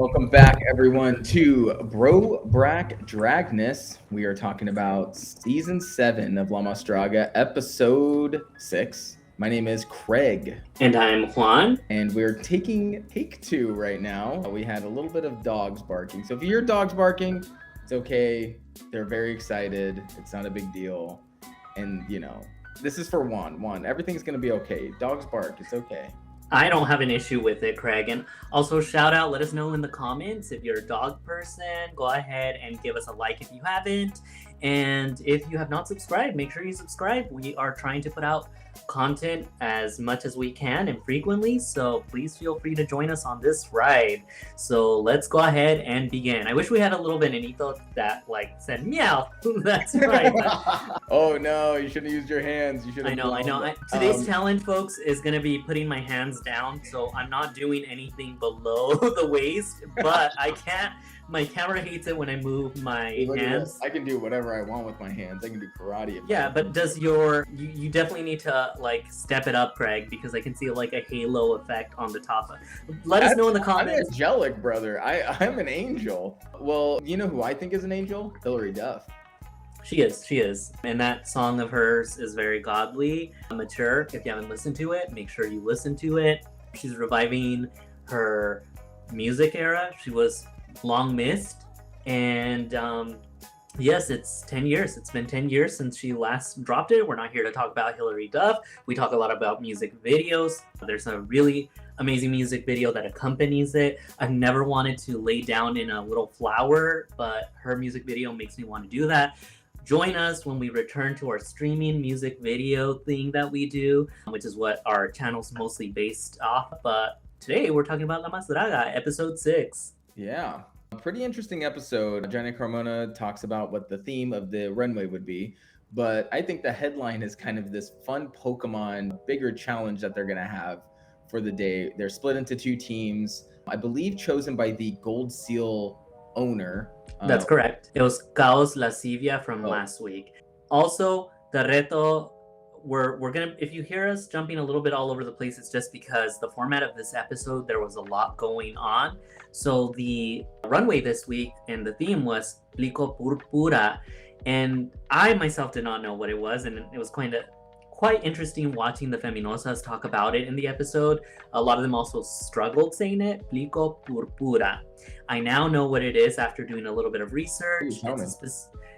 Welcome back, everyone, to Bro Brack Dragness. We are talking about season 7 of Más Draga, episode 6. My name is Craig. And I'm Juan. And we're taking take 2 right now. We had a little bit of dogs barking. So if you hear dogs barking, it's okay. They're very excited. It's not a big deal. And, this is for Juan. Everything's going to be okay. Dogs bark. It's okay. I don't have an issue with it, Craig. And also, shout out, let us know in the comments if you're a dog person. Go ahead and give us a like if you haven't. And if you have not subscribed, make sure you subscribe. We are trying to put out content as much as we can and frequently. So please feel free to join us on this ride. So let's go ahead and begin. I wish we had a little Benito that said meow. That's right. Oh no, you should have used your hands. You should have. I know. Today's challenge, folks, is going to be putting my hands down. So I'm not doing anything below the waist, but I can't. My camera hates it when I move my hands. I can do whatever I want with my hands. I can do karate. Yeah, but does you definitely need to step it up, Craig, because I can see a halo effect on the top. Let us know in the comments. I'm angelic, brother. I'm an angel. Well, you know who I think is an angel? Hilary Duff. She is. And that song of hers is very godly, mature. If you haven't listened to it, make sure you listen to it. She's reviving her music era. She was long missed, and yes, it's 10 years. It's been 10 years since she last dropped it. We're not here to talk about Hilary Duff. We talk a lot about music videos. There's a really amazing music video that accompanies it. I've never wanted to lay down in a little flower, but her music video makes me want to do that. Join us when we return to our streaming music video thing that we do, which is what our channel's mostly based off. But today we're talking about Más Draga, episode 6. Yeah, a pretty interesting episode. Jenna Carmona talks about what the theme of the runway would be, but I think the headline is kind of this fun Pokemon bigger challenge that they're going to have for the day. They're split into 2 teams, I believe chosen by the Gold Seal owner. That's correct. It was Caos Lascivia from last week. Also, the reto, we're gonna, if you hear us jumping a little bit all over the place, it's just because the format of this episode, there was a lot going on. So the runway this week and the theme was Plico Purpura, and I myself did not know what it was, and it was quite interesting watching the Feminosas talk about it in the episode. A lot of them also struggled saying it, Plico Purpura. I now know what it is after doing a little bit of research.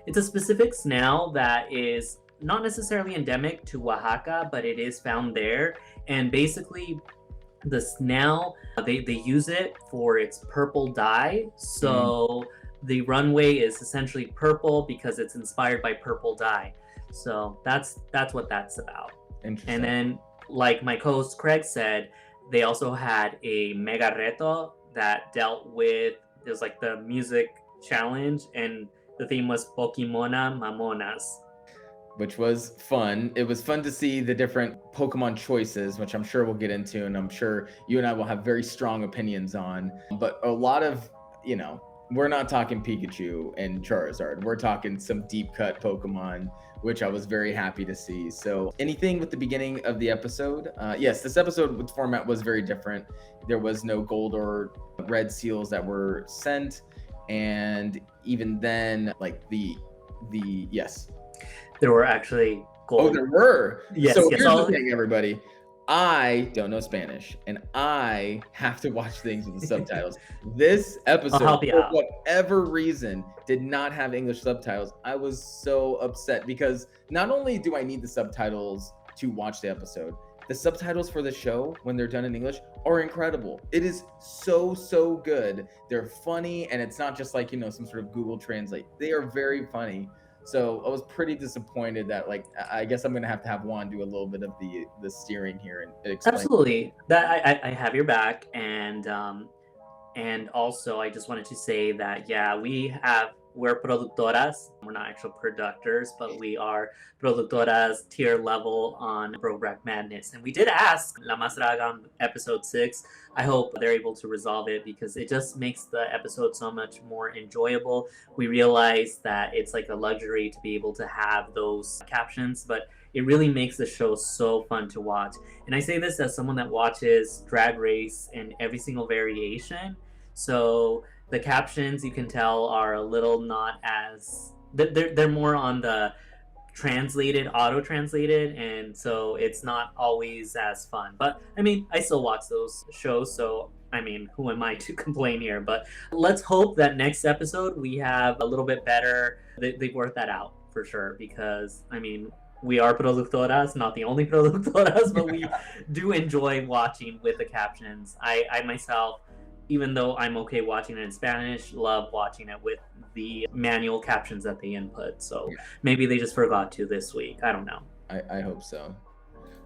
It's a specific snail that is not necessarily endemic to Oaxaca, but it is found there. And basically, the snail, they use it for its purple dye. So the runway is essentially purple because it's inspired by purple dye. So that's what that's about. Interesting. And then, like my co-host Craig said, they also had a mega reto that dealt with, it was like the music challenge, and the theme was Pokemona Mamonas, which was fun. It was fun to see the different Pokemon choices, which I'm sure we'll get into, and I'm sure you and I will have very strong opinions on. But a lot of, we're not talking Pikachu and Charizard. We're talking some deep cut Pokemon, which I was very happy to see. So anything with the beginning of the episode? Yes, this episode with format was very different. There was no gold or red seals that were sent. And even then, yes. There were actually gold. Oh, there were? Yes. So here's the thing, everybody. I don't know Spanish, and I have to watch things with the subtitles. This episode, for whatever reason, did not have English subtitles. I was so upset because not only do I need the subtitles to watch the episode, the subtitles for the show, when they're done in English, are incredible. It is so good. They're funny, and it's not just some sort of Google Translate. They are very funny. So I was pretty disappointed that I guess I'm gonna have to have Juan do a little bit of the steering here and explain. Absolutely, that I have your back, and also I just wanted to say that we're productoras. We're not actual productors, but we are productoras tier level on Bro Brack Madness. And we did ask La Más Draga on episode 6. I hope they're able to resolve it because it just makes the episode so much more enjoyable. We realize that it's like a luxury to be able to have those captions, but it really makes the show so fun to watch. And I say this as someone that watches Drag Race in every single variation. So the captions, you can tell, are a little not as they're more on the auto translated, and so it's not always as fun. But I mean, I still watch those shows, so I mean, who am I to complain here? But let's hope that next episode we have a little bit better. They've worked that out for sure, because I mean, we are productoras, not the only productoras, but we do enjoy watching with the captions. I myself, even though I'm okay watching it in Spanish, love watching it with the manual captions that they input. So maybe they just forgot to this week. I don't know. I hope so.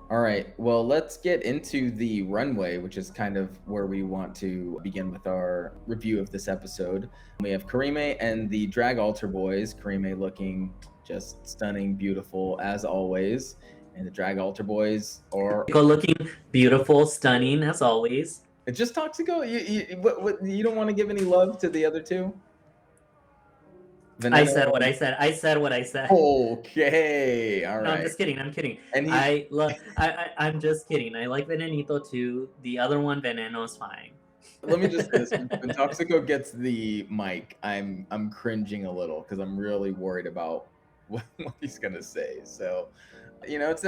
All right. Well, let's get into the runway, which is kind of where we want to begin with our review of this episode. We have Karime and the Drag Altar Boys. Karime looking just stunning, beautiful as always. And the Drag Altar Boys are looking beautiful, stunning as always. It's just Toxico? You don't want to give any love to the other two? Veneno. I said what I said. I said what I said. Okay, all right. No, I'm just kidding. I'm kidding. And I'm just kidding. I like Venenito too. The other one, Veneno's fine. Let me just say this: when Toxico gets the mic, I'm cringing a little because I'm really worried about what he's gonna say. So, you know, it's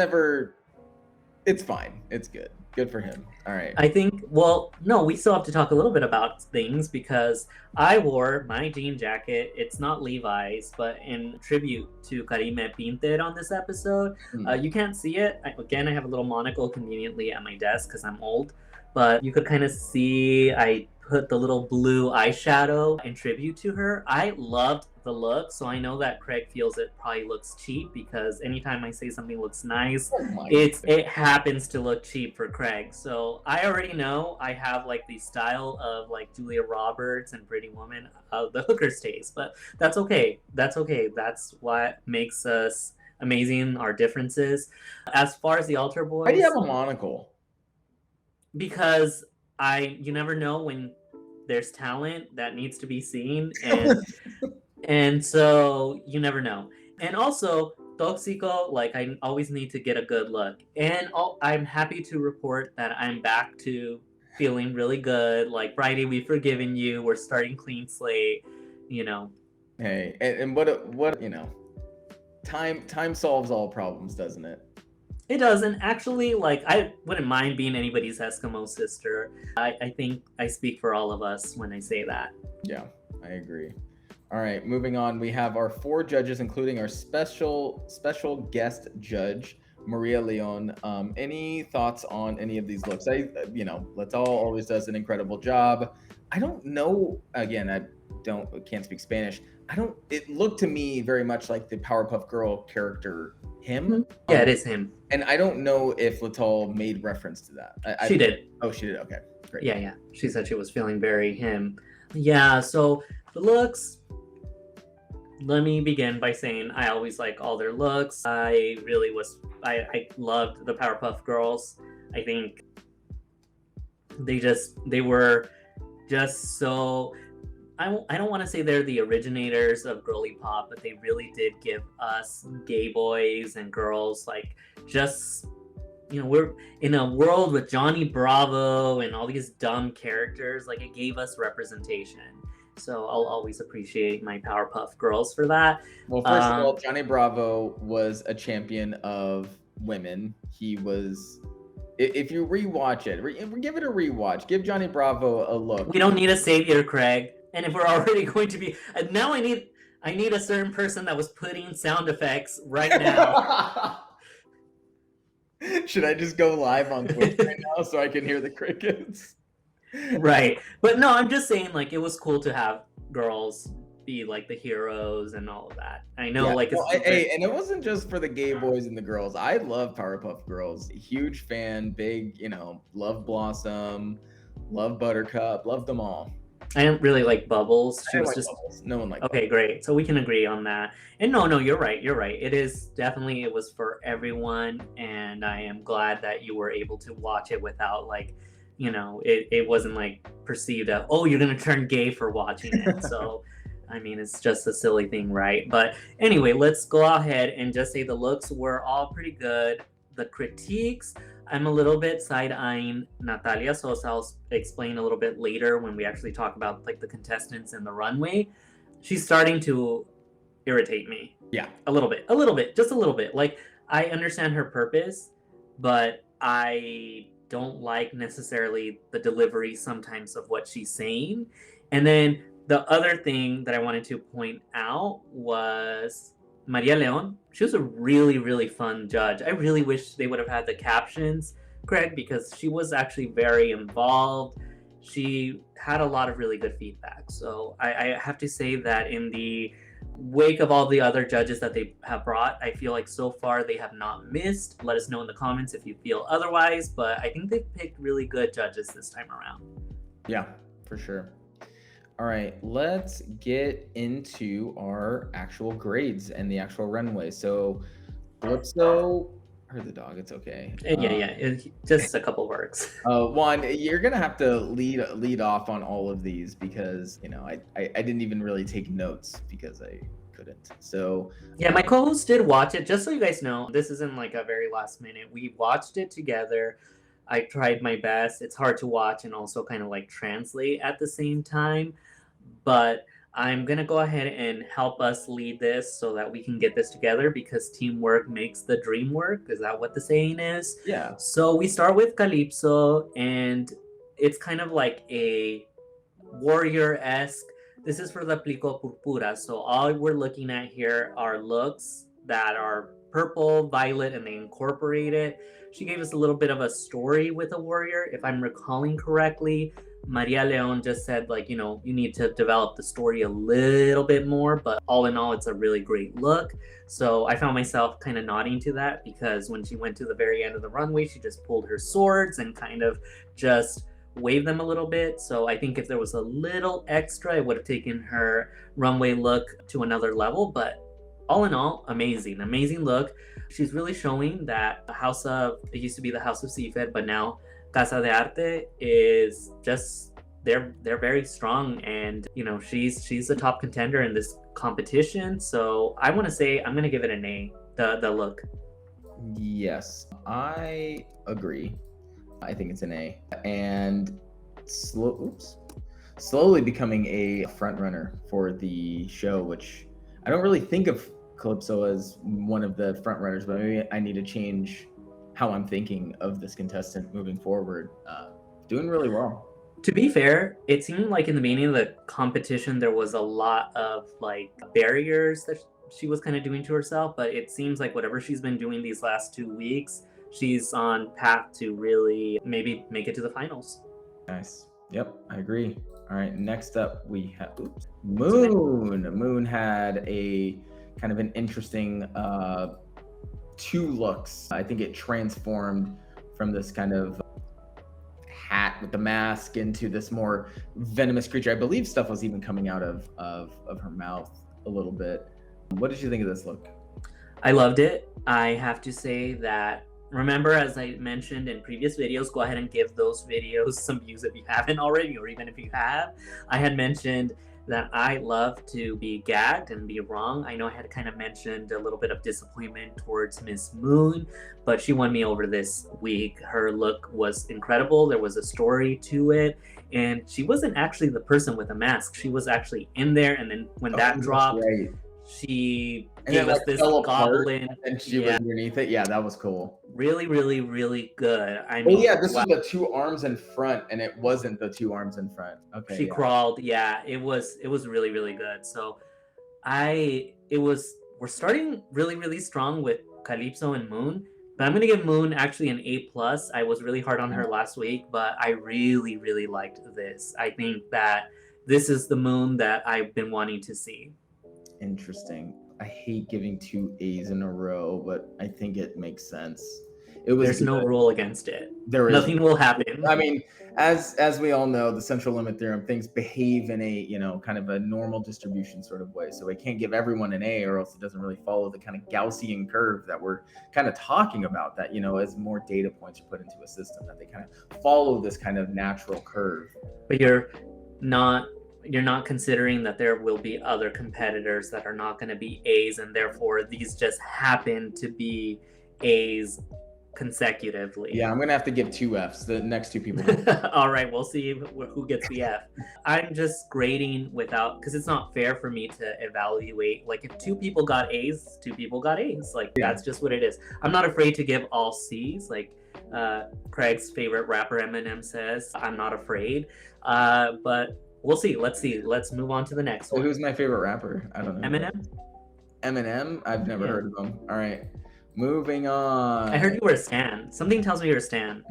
fine. It's good. Good for him. All right. I think, well, no, we still have to talk a little bit about things, because I wore my jean jacket. It's not Levi's, but in tribute to Karime Pinter on this episode. You can't see it. Again, I have a little monocle conveniently at my desk because I'm old, but you could kind of see I put the little blue eyeshadow in tribute to her. I loved the look, so I know that Craig feels it probably looks cheap, because anytime I say something looks nice, it happens to look cheap for Craig. So I already know I have like the style of like Julia Roberts and Pretty Woman, the hooker's taste, but that's okay. That's okay. That's what makes us amazing, our differences. As far as the Altar Boys, why do you have a monocle? Because you never know when there's talent that needs to be seen, and so you never know. And also, Toxico, like, I always need to get a good look. And I'm happy to report that I'm back to feeling really good. Like, Friday, we've forgiven you. We're starting clean slate, you know. Hey, and what you know, time solves all problems, doesn't it? It doesn't. Actually, like, I wouldn't mind being anybody's Eskimo sister. I think I speak for all of us when I say that. Yeah, I agree. All right, moving on. We have our 4 judges, including our special guest judge, Maria Leon. Any thoughts on any of these looks? Let's always does an incredible job. I don't know. Again, I can't speak Spanish. It looked to me very much like the Powerpuff Girl character, him. Yeah, it is him. And I don't know if Lital made reference to that. She did. Oh, she did. Okay, great. Yeah. She said she was feeling very him. Yeah, so the looks, let me begin by saying I always like all their looks. I loved the Powerpuff Girls. I think they were just so, I don't want to say they're the originators of girly pop, but they really did give us gay boys and girls, like, just, you know, we're in a world with Johnny Bravo and all these dumb characters. Like, it gave us representation. So I'll always appreciate my Powerpuff Girls for that. Well, first of all, Johnny Bravo was a champion of women. He was, if you rewatch it, give it a rewatch. Give Johnny Bravo a look. We don't need a savior, Craig. And if we're already going to be, now I need a certain person that was putting sound effects right now. Should I just go live on Twitch right now so I can hear the crickets? Right. But no, I'm just saying, like, it was cool to have girls be like the heroes and all of that. I know, and it wasn't just for the gay boys and the girls. I love Powerpuff Girls. Huge fan, big, love Blossom, love Buttercup, love them all. I didn't really like Bubbles. She was just Bubbles. No one liked Okay, Bubbles. Great. So we can agree on that. And no, you're right. It was for everyone, and I am glad that you were able to watch it without, like, it wasn't like perceived as, oh, you're gonna turn gay for watching it. So I mean, it's just a silly thing, right? But anyway, let's go ahead and just say the looks were all pretty good. the critiques, I'm a little bit side-eyeing Natalia, so I'll explain a little bit later when we actually talk about like the contestants and the runway. She's starting to irritate me. Yeah. A little bit, just a little bit. Like, I understand her purpose, but I don't like necessarily the delivery sometimes of what she's saying. And then the other thing that I wanted to point out was Maria Leon. She was a really, really fun judge. I really wish they would have had the captions, Greg, because she was actually very involved. She had a lot of really good feedback. So I have to say that in the wake of all the other judges that they have brought, I feel like so far they have not missed. Let us know in the comments if you feel otherwise, but I think they've picked really good judges this time around. Yeah, for sure. All right, let's get into our actual grades and the actual runway. So Calypso, I heard the dog, it's okay. Just a couple words. Juan, you're gonna have to lead off on all of these because I didn't even really take notes because I couldn't. So yeah, my co-host did watch it. Just so you guys know, this isn't like a very last minute. We watched it together. I tried my best. It's hard to watch and also kind of like translate at the same time, but I'm going to go ahead and help us lead this so that we can get this together because teamwork makes the dream work. Is that what the saying is? Yeah. So we start with Calypso, and it's kind of like a warrior-esque. This is for the Plico Purpura. So all we're looking at here are looks that are purple, violet, and they incorporate it. She gave us a little bit of a story with a warrior. If I'm recalling correctly, Maria Leon just said, like, you need to develop the story a little bit more, but all in all, it's a really great look. So I found myself kind of nodding to that because when she went to the very end of the runway, she just pulled her swords and kind of just waved them a little bit. So I think if there was a little extra, it would have taken her runway look to another level. But all in all, amazing look. She's really showing that it used to be the House of Seafood, but now Casa de Arte is just, they're very strong, and she's the top contender in this competition. So I want to say I'm going to give it an A, the look. Yes, I agree. I think it's an A, and slowly becoming a front runner for the show, which I don't really think of Calypso as one of the front runners, but maybe I need to change how I'm thinking of this contestant moving forward. Doing really well. To be fair, it seemed like in the beginning of the competition there was a lot of like barriers that she was kind of doing to herself, but it seems like whatever she's been doing these last 2 weeks, she's on path to really maybe make it to the finals. Nice. Yep, I agree. All right, next up we have Moon. Moon had a kind of an interesting 2 looks. I think it transformed from this kind of hat with the mask into this more venomous creature. I believe stuff was even coming out of her mouth a little bit. What did you think of this look? I loved it. I have to say that, remember, as I mentioned in previous videos, go ahead and give those videos some views if you haven't already, or even if you have. I had mentioned that I love to be gagged and be wrong. I know I had kind of mentioned a little bit of disappointment towards Miss Moon, but she won me over this week. Her look was incredible. There was a story to it, and she wasn't actually the person with a mask. She was actually in there, and then when that dropped, right, she gave us this goblin, and she was underneath it. Yeah, that was cool. Really, really, really good. I mean, this was the 2 arms in front, and it wasn't the 2 arms in front. Okay. She crawled. Yeah, it was really, really good. So we're starting really, really strong with Calypso and Moon, but I'm gonna give Moon actually an A+. I was really hard on her last week, but I really, really liked this. I think that this is the Moon that I've been wanting to see. Interesting. I hate giving 2 A's in a row, but I think it makes sense. There's no rule against it. Nothing will happen. I mean, as we all know, the central limit theorem, things behave in a kind of a normal distribution sort of way. So I can't give everyone an A, or else it doesn't really follow the kind of Gaussian curve that we're kind of talking about. That as more data points are put into a system, that they kind of follow this kind of natural curve. But you're not considering that there will be other competitors that are not going to be A's, and therefore these just happen to be A's consecutively. Yeah, I'm going to have to give 2 Fs. The next 2 people. All right, we'll see who gets the F. I'm just grading without, because it's not fair for me to evaluate. Like, if 2 people got A's, 2 people got A's. Like, that's just what it is. I'm not afraid to give all C's. Like, Craig's favorite rapper Eminem says, I'm not afraid. But we'll see. Let's see. Let's move on to the next one. Who's my favorite rapper? I don't know. Eminem? I've never heard of him. All right. Moving on. I heard you were a stan. Something tells me you're a stan.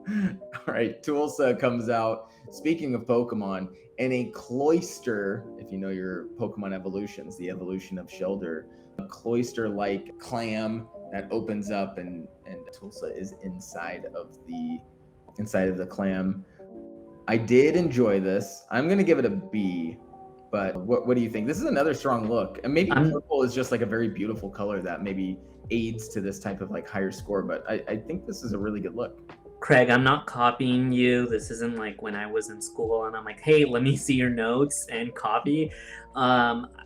All right. Tulsa comes out, speaking of Pokemon, in a cloister, if you know your Pokemon evolutions, the evolution of Shelder, a cloister-like clam that opens up and Tulsa is inside of the clam. I did enjoy this. I'm going to give it a B. But what do you think? This is another strong look. And maybe purple is just like a very beautiful color that maybe aids to this type of like higher score. But I think this is a really good look. Craig, I'm not copying you. This isn't like when I was in school and I'm like, hey, let me see your notes and copy.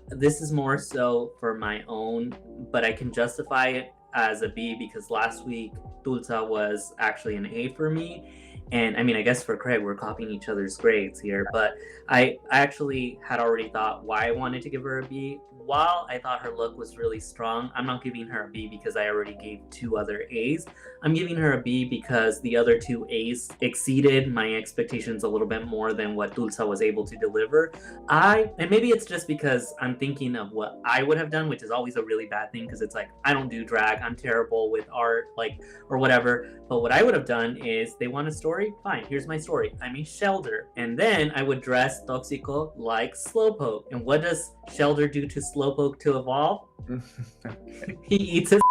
This is more so for my own, but I can justify it as a B because last week Tulsa was actually an A for me. And I mean, I guess for Craig, we're copying each other's grades here, but I actually had already thought why I wanted to give her a B. While I thought her look was really strong, I'm not giving her a B because I already gave 2 other A's. I'm giving her a B because the other 2 A's exceeded my expectations a little bit more than what Tulsa was able to deliver. And maybe it's just because I'm thinking of what I would have done, which is always a really bad thing because it's like, I don't do drag, I'm terrible with art, like, or whatever. But what I would have done is, they want a story? Fine, here's my story. I'm a Shelder. And then I would dress Toxico like Slowpoke. And what does Shelder do to Slowpoke to evolve? He eats his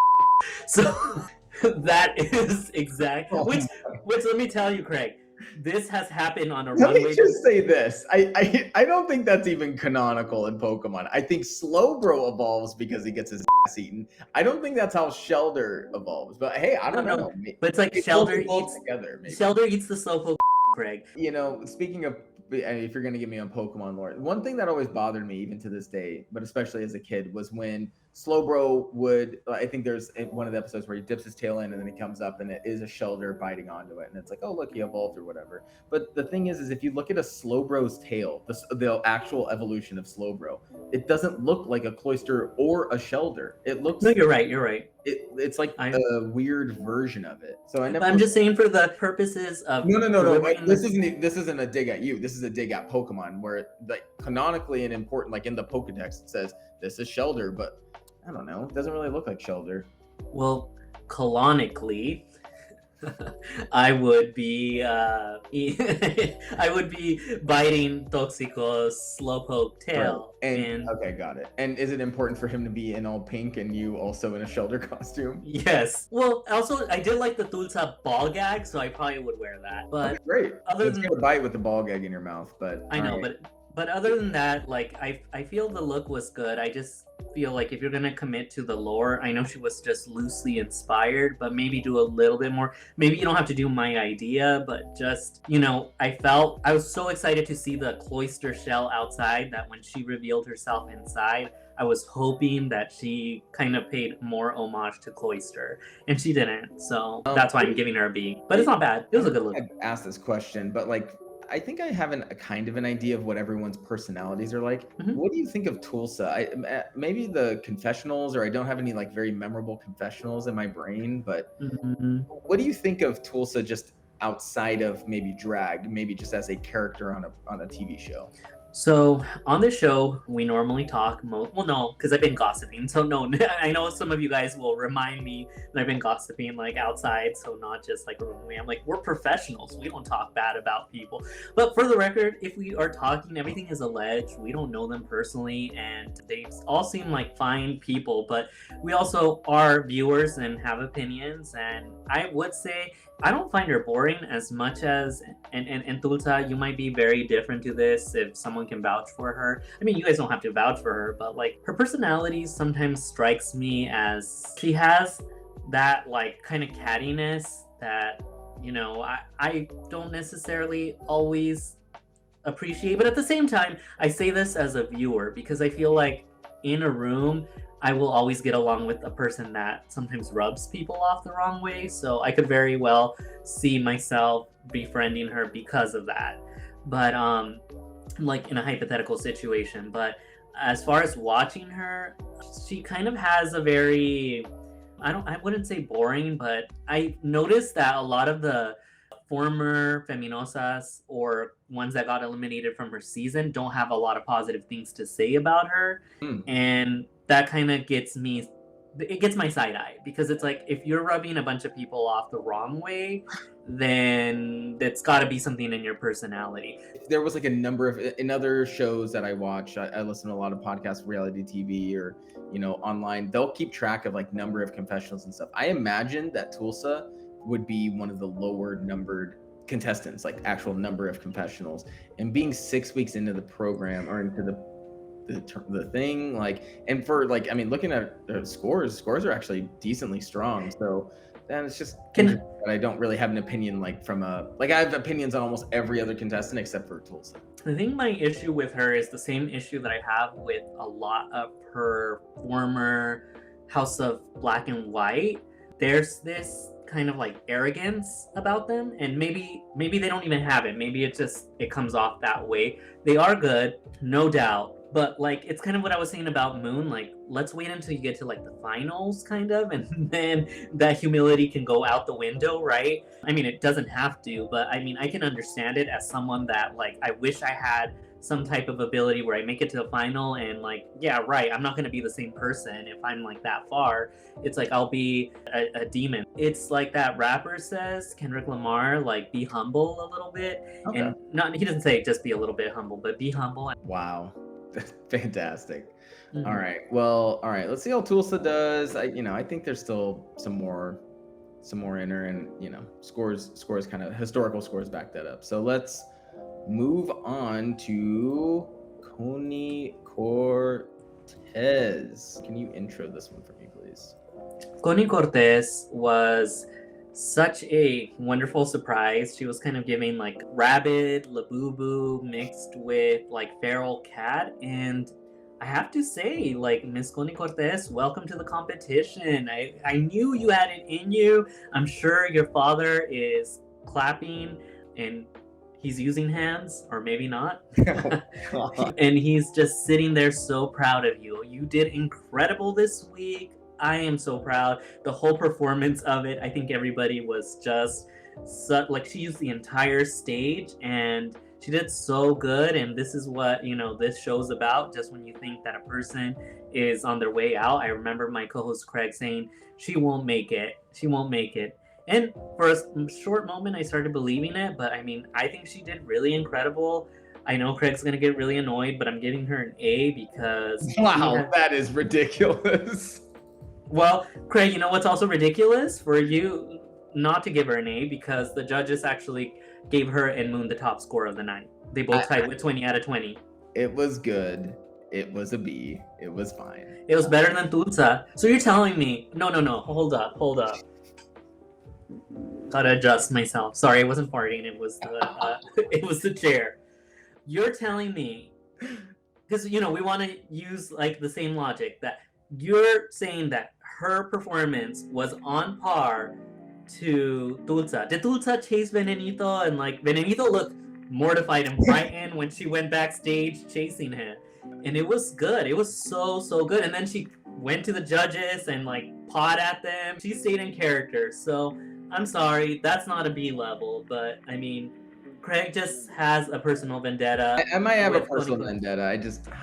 So that is exactly which let me tell you, Craig, this has happened on a runway. Let me just say this. I don't think that's even canonical in Pokemon. I think Slowbro evolves because he gets his ass eaten. I don't think that's how Shelder evolves. But hey, I don't know. But it's like Shelder eats the Slowpoke, Craig. You know, speaking of, if you're going to get me on Pokemon lore, one thing that always bothered me even to this day, but especially as a kid, was when Slowbro would, I think there's one of the episodes where he dips his tail in and then he comes up and it is a Shelder biting onto it. And it's like, oh, look, he evolved or whatever. But the thing is if you look at a Slowbro's tail, the actual evolution of Slowbro, it doesn't look like a Cloyster or a Shelder. It looks... No, you're right. It's like a weird version of it. So I'm just saying for the purposes of... No. This isn't a dig at you. This is a dig at Pokemon where like canonically and important, like in the Pokedex, it says this is Shelder, but I don't know. It doesn't really look like Shelder. Well, canonically, I would be biting Toxico's Slowpoke tail. Right. And okay, got it. And is it important for him to be in all pink and you also in a Shelder costume? Yes. Well, also I did like the Tulsa ball gag, so I probably would wear that. But okay, great. Let's get a bite with the ball gag in your mouth, but I know, but other than that, like I feel the look was good. I just feel like if you're gonna commit to the lore, I know she was just loosely inspired, but maybe do a little bit more. Maybe you don't have to do my idea, but just, you know, I was so excited to see the Cloyster shell outside that when she revealed herself inside, I was hoping that she kind of paid more homage to Cloyster, and she didn't. So that's why I'm giving her a B. But it's not bad. It was a good look. I asked this question, but like, I think I have a kind of an idea of what everyone's personalities are like. Mm-hmm. What do you think of Tulsa? Maybe the confessionals, or I don't have any like very memorable confessionals in my brain, but what do you think of Tulsa just outside of maybe drag, maybe just as a character on a TV show? So on this show, we normally talk because I've been gossiping. So no, I know some of you guys will remind me that I've been gossiping like outside. So not just like I'm like, we're professionals. We don't talk bad about people. But for the record, if we are talking, everything is alleged. We don't know them personally, and they all seem like fine people. But we also are viewers and have opinions. And I would say I don't find her boring as much as, and Tulsa, you might be very different to this if someone can vouch for her. I mean, you guys don't have to vouch for her, but like her personality sometimes strikes me as she has that like kind of cattiness that, you know, I don't necessarily always appreciate. But at the same time, I say this as a viewer because I feel like in a room, I will always get along with a person that sometimes rubs people off the wrong way. So I could very well see myself befriending her because of that. But like in a hypothetical situation. But as far as watching her, she kind of has a very, I wouldn't say boring, but I noticed that a lot of the former feminosas or ones that got eliminated from her season don't have a lot of positive things to say about her. And that kind of gets my side eye, because it's like, if you're rubbing a bunch of people off the wrong way, then it's got to be something in your personality. There was like a number of, in other shows that I watch, I listen to a lot of podcasts, reality TV, or online, they'll keep track of like number of confessionals and stuff. I imagine that Tulsa would be one of the lower numbered contestants, like actual number of confessionals, and being 6 weeks into the program or into the thing, like, and for like, I mean, looking at scores are actually decently strong. So then it's just that I don't really have an opinion, like I have opinions on almost every other contestant except for Tulsa. I think my issue with her is the same issue that I have with a lot of her former House of Black and White. There's this kind of like arrogance about them, and maybe they don't even have it. Maybe it comes off that way. They are good, no doubt. But like, it's kind of what I was saying about Moon, like, let's wait until you get to like the finals kind of, and then that humility can go out the window, right? I mean, it doesn't have to, but I mean, I can understand it as someone that like, I wish I had some type of ability where I make it to the final and like, yeah, right, I'm not going to be the same person if I'm like that far. It's like, I'll be a demon. It's like that rapper says, Kendrick Lamar, like, be humble a little bit. Okay. And he doesn't say just be a little bit humble, but be humble. Wow. Fantastic. All right, let's see how Tulsa does. I think there's still some more in her, and scores kind of historical scores back that up. So let's move on to Connie Cortez. Can you intro this one for me, please? Connie Cortez was such a wonderful surprise. She was kind of giving like rabid Labubu mixed with like feral cat, and I have to say, like, Miss Connie Cortez, welcome to the competition. I knew you had it in you. I'm sure your father is clapping and he's using hands, or maybe not. And he's just sitting there so proud of you. You did incredible this week. I am so proud. The whole performance of it, I think everybody was just like, she used the entire stage and she did so good. And this is what, this show's about. Just when you think that a person is on their way out. I remember my co-host Craig saying, she won't make it. She won't make it. And for a short moment, I started believing it. But I mean, I think she did really incredible. I know Craig's going to get really annoyed, but I'm giving her an A because... Wow, that is ridiculous. Well, Craig, you know what's also ridiculous? For you not to give her an A, because the judges actually gave her and Moon the top score of the night. They both tied with 20 out of 20. It was good. It was a B. It was fine. It was better than Tulsa. So you're telling me... No. Hold up. Gotta adjust myself. Sorry, I wasn't farting. It was it was the chair. You're telling me... Because, we want to use like the same logic, that you're saying that her performance was on par to Tulsa. Did Tulsa chase Venenito, and like Venenito looked mortified and frightened when she went backstage chasing him? And it was good. It was so good. And then she went to the judges and like pawed at them. She stayed in character. So I'm sorry, that's not a B level, but I mean, Craig just has a personal vendetta. I might have a personal vendetta. I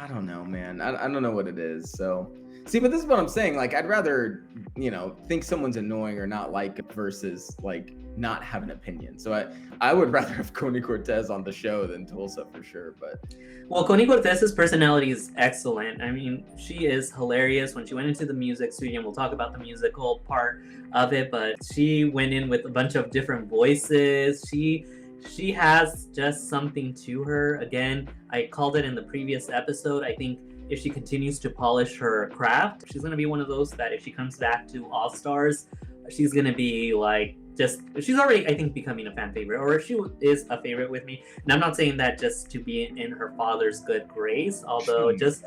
don't know, man. I don't know what it is. So see, but this is what I'm saying. Like, I'd rather, think someone's annoying or not like it versus like not have an opinion. So I would rather have Connie Cortez on the show than Tulsa for sure. But Connie Cortez's personality is excellent. I mean, she is hilarious when she went into the music studio, and we'll talk about the musical part of it, but she went in with a bunch of different voices. She has just something to her. Again, I called it in the previous episode. I think if she continues to polish her craft, she's going to be one of those that if she comes back to All Stars, she's going to be like she's already, I think, becoming a fan favorite, or she is a favorite with me. And I'm not saying that just to be in her father's good grace, although just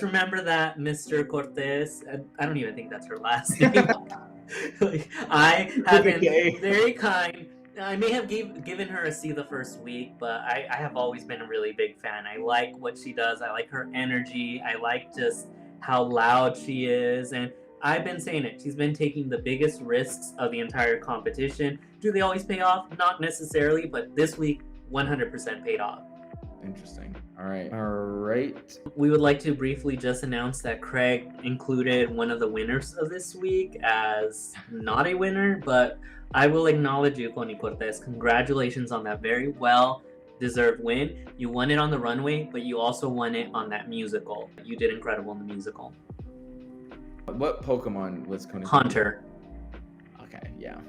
remember that Mr. Cortez, I don't even think that's her last name. Like, I have been very kind. I may have given her a C the first week, but I have always been a really big fan. I like what she does. I like her energy. I like just how loud she is. And I've been saying it. She's been taking the biggest risks of the entire competition. Do they always pay off? Not necessarily, but this week, 100% paid off. Interesting. All right. We would like to briefly just announce that Craig included one of the winners of this week as not a winner, but I will acknowledge you, Connie Cortez. Congratulations on that very well-deserved win. You won it on the runway, but you also won it on that musical. You did incredible in the musical. What Pokemon was Connie? Hunter. Okay, yeah.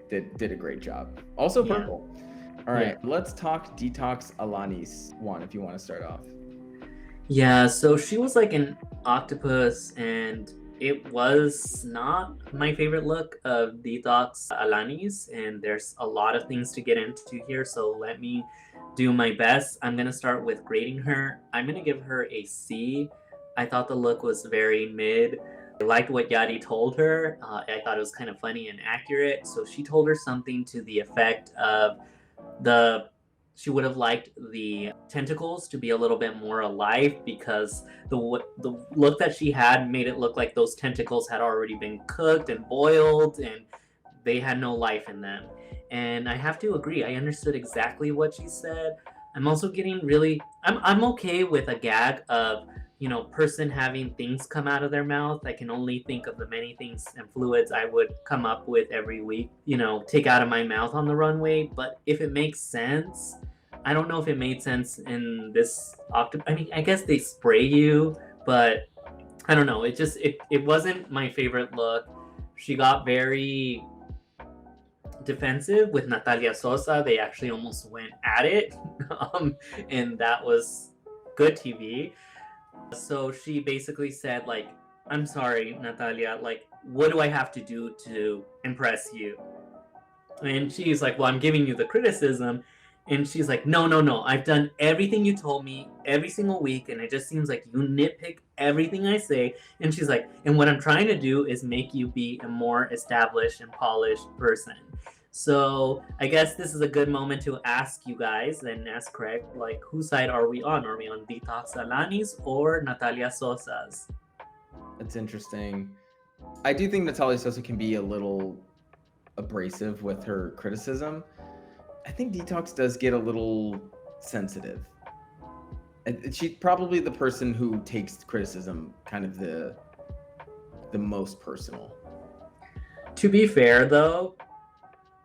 Did a great job. Also purple. Yeah. All right, let's talk Detox Alanis. Juan, if you want to start off. Yeah, so she was like an octopus, and it was not my favorite look of Detox Alanis, and there's a lot of things to get into here, so let me do my best. I'm going to start with grading her. I'm going to give her a C. I thought the look was very mid. I liked what Yadi told her. I thought it was kind of funny and accurate. So she told her something to the effect of she would have liked the tentacles to be a little bit more alive, because the look that she had made it look like those tentacles had already been cooked and boiled and they had no life in them. And I have to agree, I understood exactly what she said. I'm also getting I'm okay with a gag of, person having things come out of their mouth. I can only think of the many things and fluids I would come up with every week, take out of my mouth on the runway. But if it makes sense, I don't know if it made sense in this I mean, I guess they spray you, but I don't know. It wasn't my favorite look. She got very defensive with Natalia Sosa. They actually almost went at it, and that was good TV. So she basically said, like, I'm sorry, Natalia, like, what do I have to do to impress you? And she's like, well, I'm giving you the criticism. And she's like, no, I've done everything you told me every single week, and it just seems like you nitpick everything I say. And she's like, and what I'm trying to do is make you be a more established and polished person. So I guess this is a good moment to ask you guys and ask Craig, like, whose side are we on? Are we on Detox Alanis or Natalia Sosa's? That's interesting. I do think Natalia Sosa can be a little abrasive with her criticism. I think Detox does get a little sensitive. She's probably the person who takes criticism kind of the most personal. To be fair, though,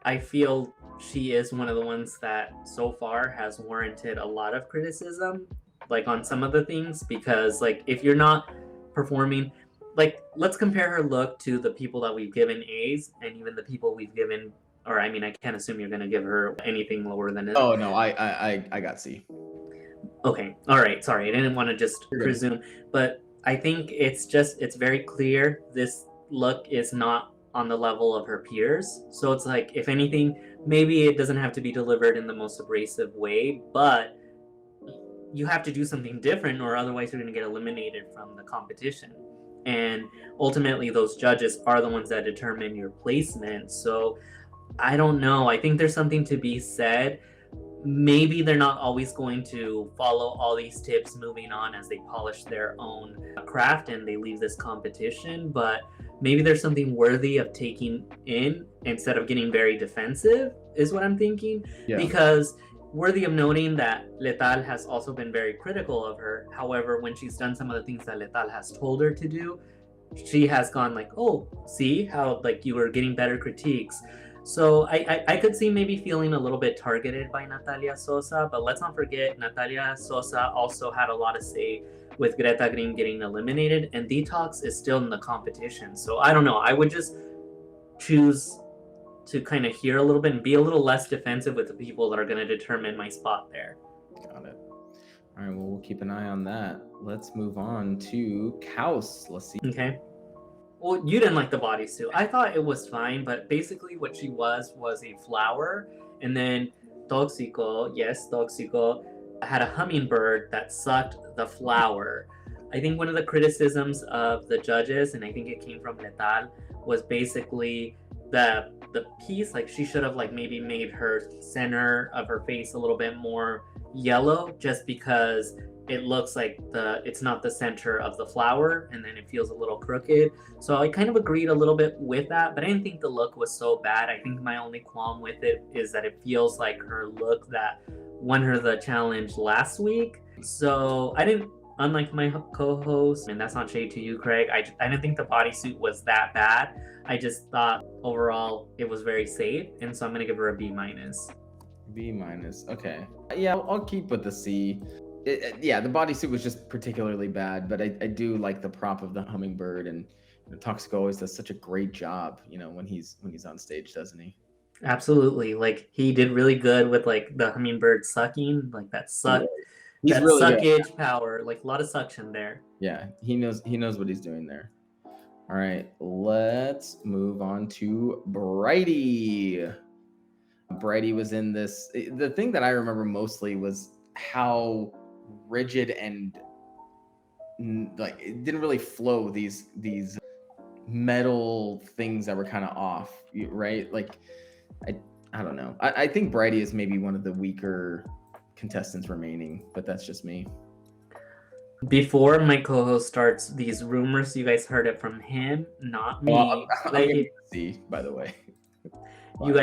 I feel she is one of the ones that so far has warranted a lot of criticism, like on some of the things, because like if you're not performing, like let's compare her look to the people that we've given A's and even the people we've given, or I mean, I can't assume you're going to give her anything lower than it. Oh no, I got C. Okay, all right, sorry, I didn't want to just presume, but I think it's very clear this look is not on the level of her peers. So it's like, if anything, maybe it doesn't have to be delivered in the most abrasive way, but you have to do something different, or otherwise you're going to get eliminated from the competition. And ultimately, those judges are the ones that determine your placement. So I don't know. I think there's something to be said. Maybe they're not always going to follow all these tips moving on as they polish their own craft and they leave this competition, but maybe there's something worthy of taking in instead of getting very defensive, is what I'm thinking. Yeah. Because worthy of noting that Letal has also been very critical of her. However, when she's done some of the things that Letal has told her to do, she has gone like, oh, see how like you were getting better critiques. So I could see maybe feeling a little bit targeted by Natalia Sosa, but let's not forget Natalia Sosa also had a lot to say with Greta Green getting eliminated, and Detox is still in the competition. So I don't know. I would just choose to kind of hear a little bit and be a little less defensive with the people that are going to determine my spot there. Got it. All right, well, we'll keep an eye on that. Let's move on to Kaus. Let's see. Okay. Well, you didn't like the bodysuit. I thought it was fine, but basically what she was a flower, and then Toxico, had a hummingbird that sucked the flower. I think one of the criticisms of the judges, and I think it came from Letal, was basically the piece. Like, she should have like maybe made her center of her face a little bit more yellow, just because it looks like it's not the center of the flower, and then it feels a little crooked. So I kind of agreed a little bit with that, but I didn't think the look was so bad. I think my only qualm with it is that it feels like her look that won her the challenge last week. So I didn't, unlike my co-host, and that's not shade to you, Craig, I didn't think the bodysuit was that bad. I just thought overall it was very safe, and so I'm gonna give her a B-. B-, okay. Yeah, I'll keep with the C. Yeah, the bodysuit was just particularly bad, but I do like the prop of the hummingbird, and Toxico always does such a great job, when he's on stage, doesn't he? Absolutely. Like, he did really good with like the hummingbird sucking, like that suck. He's that really suckage good. power, like a lot of suction there. Yeah, he knows what he's doing there. All right, let's move on to Brighty. Brighty was in this. The thing that I remember mostly was how rigid and like it didn't really flow, these metal things that were kind of off, right? Like I don't know. I think Brighty is maybe one of the weaker contestants remaining, but that's just me. Before my co-host starts these rumors, you guys heard it from him, not me. Well, I'm see, by the way. You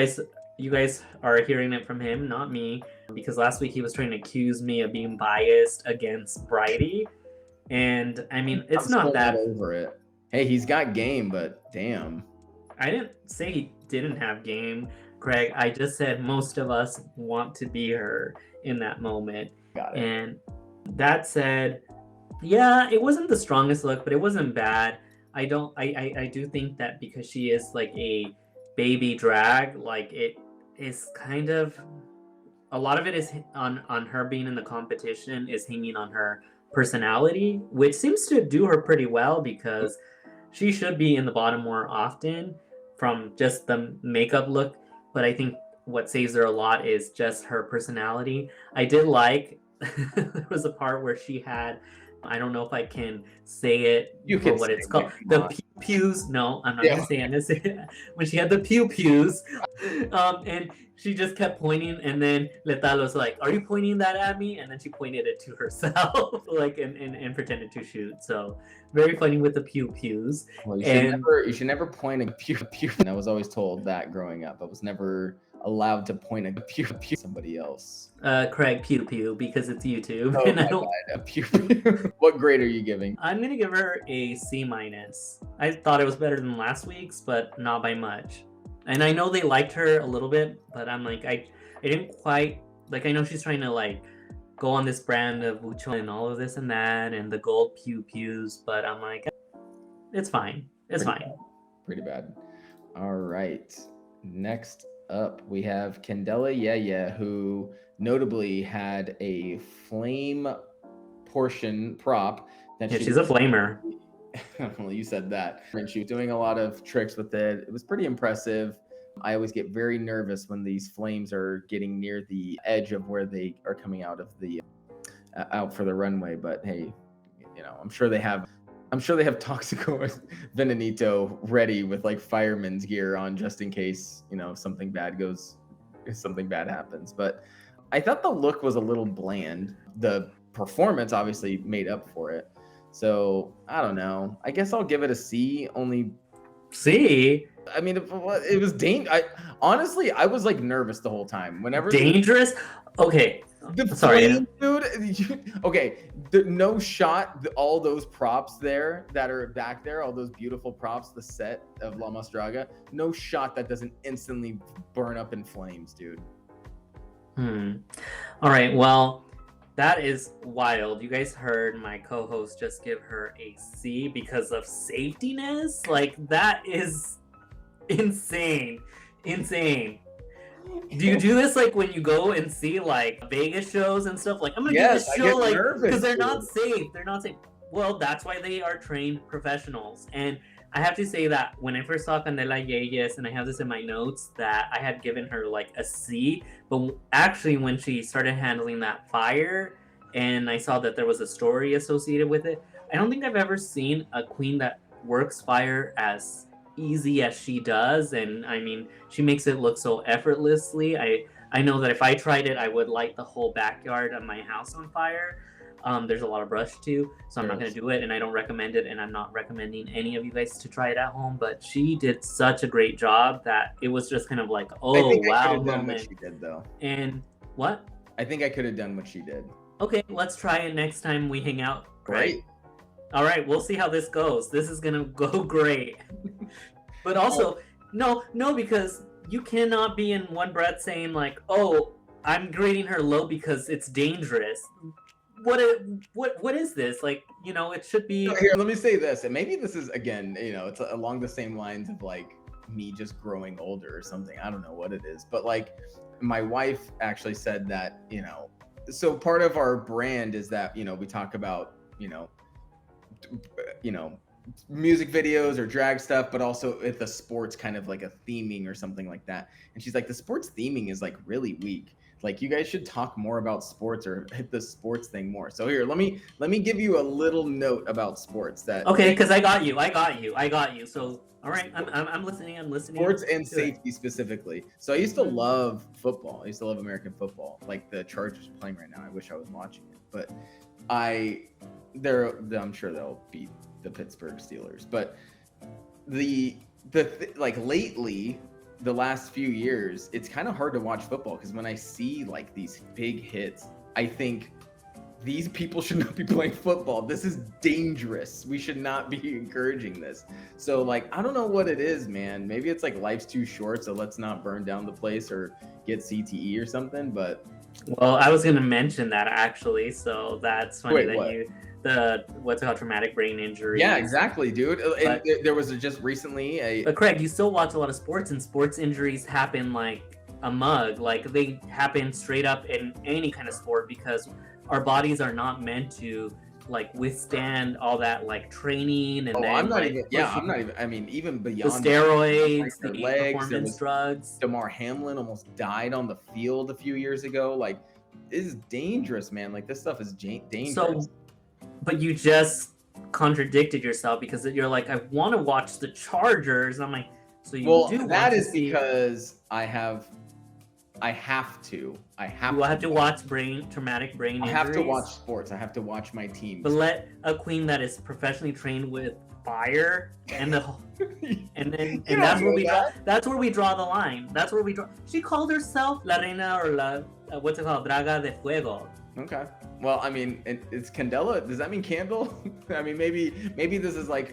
guys are hearing it from him, not me, because last week he was trying to accuse me of being biased against Brighty, and I mean, it's not that over it. Hey, he's got game, but damn. I didn't say he didn't have game, Craig. I just said most of us want to be her in that moment. Got it. And that said, yeah, it wasn't the strongest look, but it wasn't bad. I do think that because she is like a baby drag, like it is kind of, a lot of it is on her being in the competition is hanging on her personality, which seems to do her pretty well, because she should be in the bottom more often from just the makeup look. But I think what saves her a lot is just her personality. I did like there was a part where she had, I don't know if I can say it for what it's called. The pews. No, I'm not gonna say it. I'm gonna say it. When she had the pews, and she just kept pointing, and then Letal was like, "Are you pointing that at me?" And then she pointed it to herself, like, and pretended to shoot. So very funny with the pews. Well, you should never point a pew. And I was always told that growing up. I was never allowed to point a pew somebody else. Craig, pew, because it's YouTube. Oh, and I don't. A pew. What grade are you giving? I'm gonna give her a C-. I thought it was better than last week's, but not by much. And I know they liked her a little bit, but I'm like, I didn't quite, like, I know she's trying to like go on this brand of Wucho and all of this and that and the gold pews, but I'm like, it's fine. It's fine. Pretty bad. All right. Next up, we have Candela Yeye, who notably had a flame portion prop. She's a flamer. Well, you said that. And she was doing a lot of tricks with it. It was pretty impressive. I always get very nervous when these flames are getting near the edge of where they are coming out of the out for the runway. But hey, I'm sure they have Toxico Venenito ready with like fireman's gear on just in case, something bad happens. But I thought the look was a little bland. The performance obviously made up for it. So I don't know. I guess I'll give it a C. Only C. I mean, it was dangerous. Honestly, I was like nervous the whole time. Whenever dangerous. Okay. Sorry, dude. Okay, no shot. All those props there that are back there, all those beautiful props, the set of La Mas Draga. No shot that doesn't instantly burn up in flames, dude. All right. Well, that is wild. You guys heard my co-host just give her a C because of safetiness. Like, that is insane. Do you do this like when you go and see like Vegas shows and stuff? Like, I'm gonna do this show like because they're not safe. Well, that's why they are trained professionals. And I have to say that when I first saw Candela Yeyes, and I have this in my notes, that I had given her like a C, but actually when she started handling that fire, and I saw that there was a story associated with it, I don't think I've ever seen a queen that works fire as easy as she does. And I mean, she makes it look so effortlessly. I know that if I tried it, I would light the whole backyard of my house on fire. There's a lot of brush too, so I'm not going to do it, and I don't recommend it, and I'm not recommending any of you guys to try it at home. But she did such a great job that it was just kind of like, oh wow, I done what she did though. And what? I think I could have done what she did. Okay, let's try it next time we hang out. Great. All right, we'll see how this goes. This is gonna go great. But also, no, because you cannot be in one breath saying like, oh, I'm grading her low because it's dangerous. What is this? Like, you know, it should be. Here, let me say this, and maybe this is, again, you know, it's along the same lines of like me just growing older or something. I don't know what it is, but like my wife actually said that, you know, so part of our brand is that, you know, we talk about, you know, music videos or drag stuff, but also with the sports kind of like a theming or something like that. And she's like, the sports theming is like really weak. Like, you guys should talk more about sports or hit the sports thing more. So here, let me give you a little note about sports. That okay, because I got you. So all right, I'm listening. Sports and safety specifically. So I used to love football. I used to love American football. Like the Chargers are playing right now. I wish I was watching it, but I'm sure they'll beat the Pittsburgh Steelers. But like lately, the last few years, it's kind of hard to watch football because when I see like these big hits, I think these people should not be playing football. This is dangerous. We should not be encouraging this. So like, I don't know what it is, man. Maybe it's like life's too short, so let's not burn down the place or get CTE or something. But well, I was gonna mention that actually. So that's funny what's it called, traumatic brain injury. Yeah, exactly, dude. But there was just recently But Craig, you still watch a lot of sports, and sports injuries happen like a mug. Like they happen straight up in any kind of sport because our bodies are not meant to like withstand all that like training and I'm not even. I mean, even beyond the steroids, the legs, performance drugs. Damar Hamlin almost died on the field a few years ago. Like, this is dangerous, man. Like, this stuff is dangerous. So, but you just contradicted yourself because you're like, I want to watch the Chargers. I'm like, so you do. That is because I have to. You have to watch traumatic brain injuries. I have to watch sports. I have to watch my teams. But let a queen that is professionally trained with fire and that's where we draw the line. That's where we draw. She called herself La Reina or La what's it called, Draga de Fuego. Okay. Well, I mean, it's Candela. Does that mean candle? I mean, maybe this is like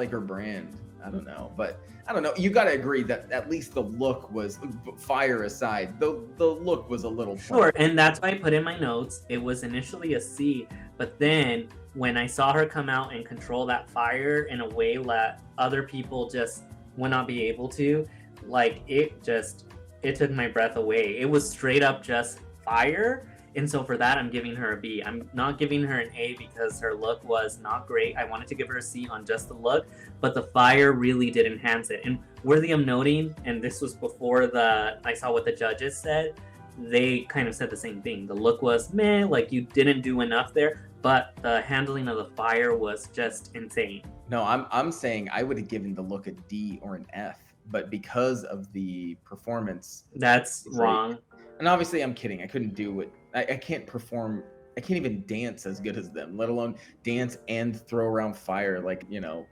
her brand. I don't know, but I don't know. You got to agree that at least the look was, fire aside, the look was a little sure. And that's why I put in my notes. It was initially a C, but then when I saw her come out and control that fire in a way that other people just would not be able to, like it took my breath away. It was straight up just fire. And so for that, I'm giving her a B. I'm not giving her an A because her look was not great. I wanted to give her a C on just the look, but the fire really did enhance it. And worthy of noting, and this was before I saw what the judges said, they kind of said the same thing. The look was meh, like you didn't do enough there, but the handling of the fire was just insane. No, I'm saying I would have given the look a D or an F, but because of the performance, that's wrong. And obviously, I'm kidding. I couldn't do it. I can't perform. I can't even dance as good as them, let alone dance and throw around fire like, you know,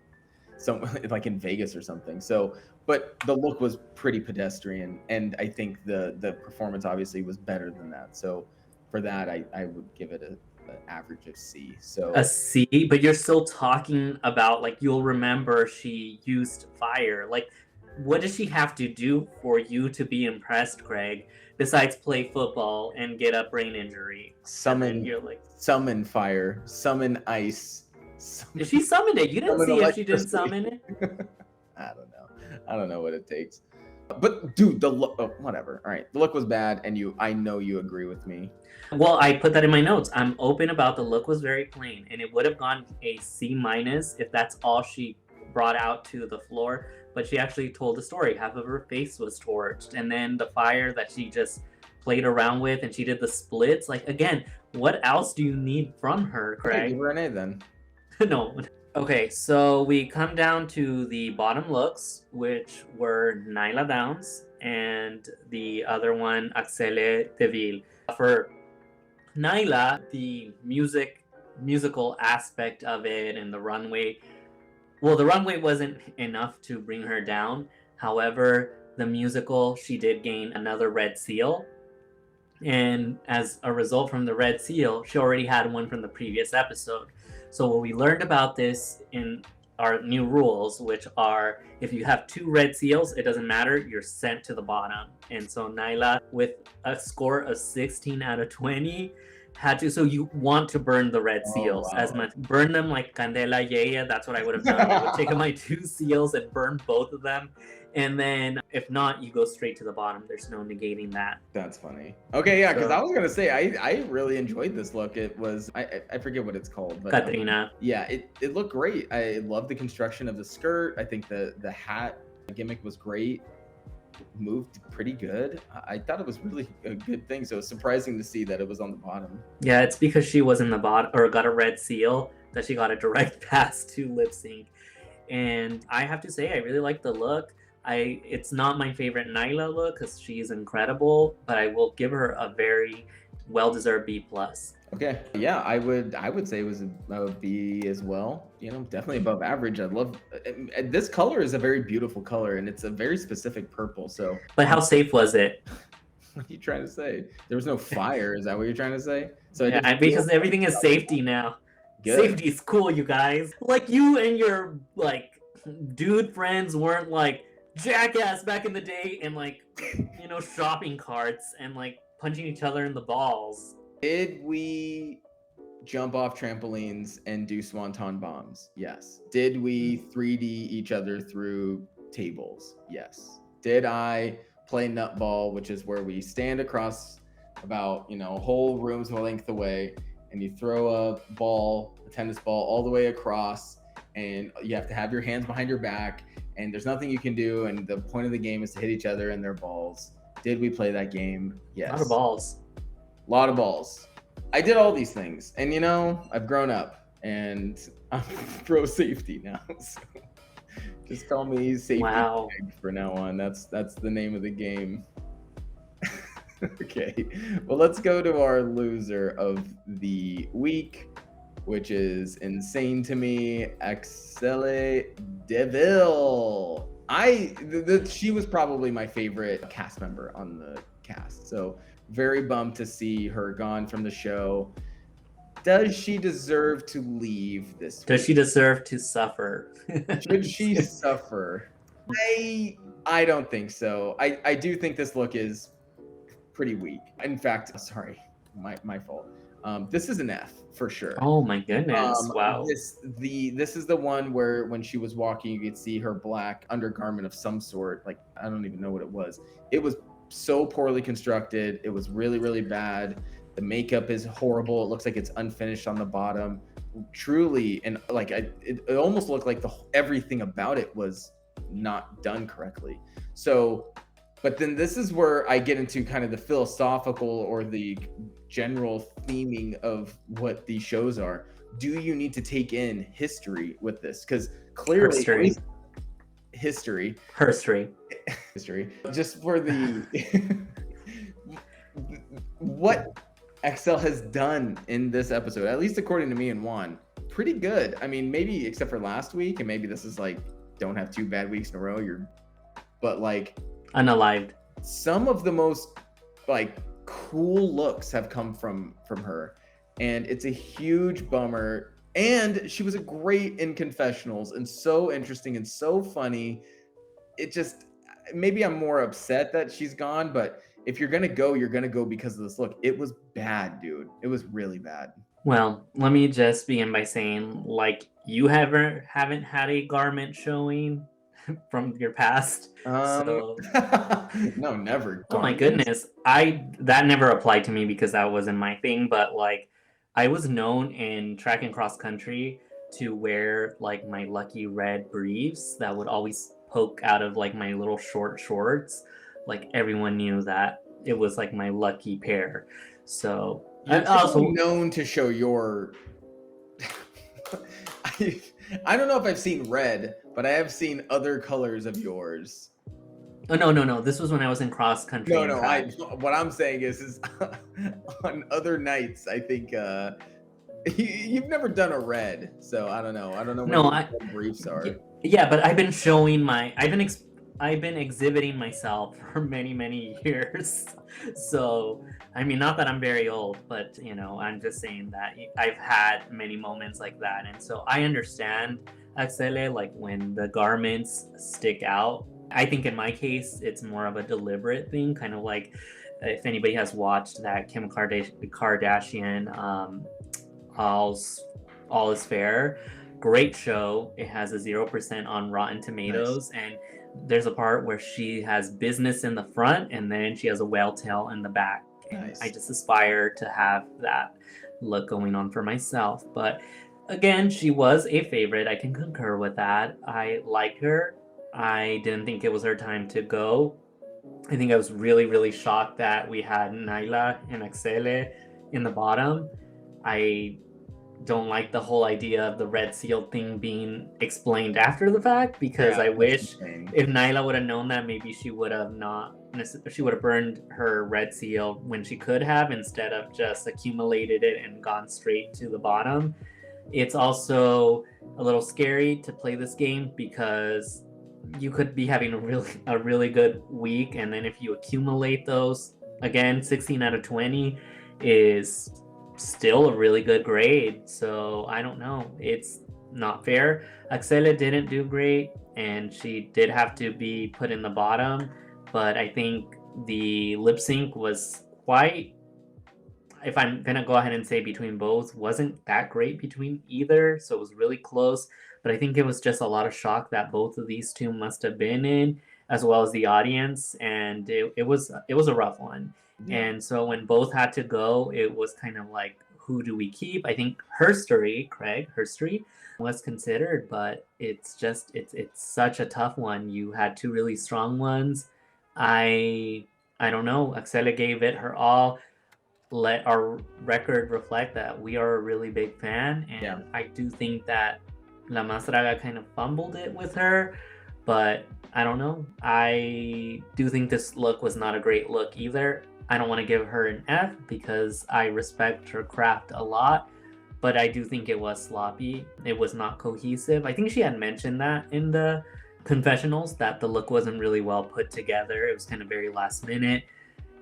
like in Vegas or something. So, but the look was pretty pedestrian, and I think the performance obviously was better than that. So, for that, I would give it an average of C. So a C, but you're still talking about like you'll remember she used fire. Like, what does she have to do for you to be impressed, Craig? Besides play football and get a brain injury. Summon fire, summon ice. If she summoned it, you didn't see if she didn't summon it. I don't know what it takes. But dude, the look, whatever. All right, the look was bad, and I know you agree with me. Well, I put that in my notes. I'm open about the look was very plain, and it would have gone a C- if that's all she brought out to the floor, but she actually told a story. Half of her face was torched, and then the fire that she just played around with, and she did the splits. Like, again, what else do you need from her, Craig? Okay, give her an A then. No. Okay, so we come down to the bottom looks, which were Nyla Downs and the other one, Axelle Deville. For Nyla, the musical aspect of it and the runway, well, the runway wasn't enough to bring her down. However, the musical, she did gain another red seal. And as a result from the red seal, she already had one from the previous episode. So what we learned about this in our new rules, which are if you have 2 red seals, it doesn't matter, you're sent to the bottom. And so Nyla, with a score of 16 out of 20, had to, so you want to burn the red seals as much. Burn them like Candela Yeye. That's what I would have done. I would take my 2 seals and burn both of them. And then if not, you go straight to the bottom. There's no negating that. That's funny. Okay, yeah, because I was gonna say I really enjoyed this look. It was I forget what it's called, but Katrina. Yeah, it looked great. I love the construction of the skirt. I think the hat gimmick was great. Moved pretty good. I thought it was really a good thing. So it's surprising to see that it was on the bottom. Yeah, it's because she was in the bottom or got a red seal that she got a direct pass to lip sync. And I have to say, I really like the look. It's not my favorite Nyla look because she's incredible, but I will give her a very well-deserved B+. Okay, yeah, I would say it was a B as well. You know, definitely above average. I love this color is a very beautiful color, and it's a very specific purple. So, but how safe was it? What are you trying to say? There was no fire. Is that what you're trying to say? So yeah, because everything is safety now. Good. Safety is cool, you guys. Like you and your like dude friends weren't like jackass back in the day and like shopping carts and like punching each other in the balls. Did we jump off trampolines and do swanton bombs? Yes. Did we 3D each other through tables? Yes. Did I play nutball, which is where we stand across about a whole room's length away, and you throw a tennis ball all the way across, and you have to have your hands behind your back, and there's nothing you can do, and the point of the game is to hit each other in their balls. Did we play that game? Yes. A lot of balls. A lot of balls. I did all these things, and I've grown up, and I'm pro safety now. So just call me safety for now on. That's the name of the game. Okay, well, let's go to our loser of the week, which is insane to me, Axelle Deville. She was probably my favorite cast member on the cast, so very bummed to see her gone from the show. Does she deserve to leave this week? Does she deserve to suffer? Should she suffer? I don't think so. I do think this look is pretty weak. In fact, sorry, my fault. This is an F for sure. Oh my goodness! Wow. This is the one where when she was walking, you could see her black undergarment of some sort. Like, I don't even know what it was. It was so poorly constructed. It was really, really bad. The makeup is horrible. It looks like it's unfinished on the bottom. Truly, and like it almost looked like everything about it was not done correctly. So, but then this is where I get into kind of the philosophical or the general theming of what these shows are. Do you need to take in history with this? Because clearly, history. Just for the what Axelle has done in this episode, at least according to me and Juan, pretty good. I mean, maybe except for last week, and maybe this is like, don't have 2 bad weeks in a row. But like unalived. Some of the most like cool looks have come from her, and it's a huge bummer. And she was great in confessionals and so interesting and so funny. It just, maybe I'm more upset that she's gone, but if you're gonna go, you're gonna go because of this look. It was bad, dude. It was really bad. Well, let me just begin by saying, like, you haven't had a garment showing from your past. No, never. Oh my goodness. That never applied to me because that wasn't my thing, but like I was known in track and cross country to wear like my lucky red briefs that would always poke out of like my little short shorts, like everyone knew that it was like my lucky pair. So you're also known to show your I don't know if I've seen red, but I have seen other colors of yours. Oh no! This was when I was in cross country. No. What I'm saying is on other nights, I think you've never done a red, so I don't know. I don't know what briefs are. Yeah, but I've been showing I've been exhibiting myself for many years. So, I mean, not that I'm very old, but you know, I'm just saying that I've had many moments like that, and so I understand, Axele, like when the garments stick out. I think in my case, it's more of a deliberate thing, kind of like if anybody has watched that Kim Kardashian All Is Fair, great show. It has a 0% on Rotten Tomatoes, nice. And there's a part where she has business in the front and then she has a whale tail in the back. And nice. I just aspire to have that look going on for myself. But again, she was a favorite. I can concur with that. I liked her. I didn't think it was her time to go. I think I was really shocked that we had Naila and Axele in the bottom. I don't like the whole idea of the red seal thing being explained after the fact, because I wish if Naila would have known that, maybe she would have burned her red seal when she could have, instead of just accumulated it and gone straight to the bottom. It's also a little scary to play this game because you could be having a really good week, and then if you accumulate those, again, 16 out of 20 is still a really good grade. So I don't know, it's not fair. Axele didn't do great and she did have to be put in the bottom, but I think the lip sync was quite, if I'm gonna go ahead and say between both, wasn't that great between either, so it was really close. But I think it was just a lot of shock that both of these two must have been in, as well as the audience, and it was a rough one. Yeah. And so when both had to go, it was kind of like, who do we keep? I think Craig Herstory was considered, but it's such a tough one. You had two really strong ones. I don't know. Axele gave it her all. Let our record reflect that we are a really big fan, and yeah. I do think that La Más Draga kind of fumbled it with her, but I don't know. I do think this look was not a great look either. I don't want to give her an F because I respect her craft a lot, but I do think it was sloppy. It was not cohesive. I think she had mentioned that in the confessionals, that the look wasn't really well put together. It was kind of very last minute,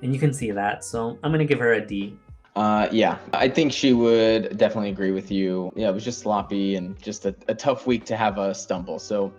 and you can see that. So I'm going to give her a D. Yeah, I think she would definitely agree with you. Yeah, it was just sloppy and just a tough week to have a stumble. So,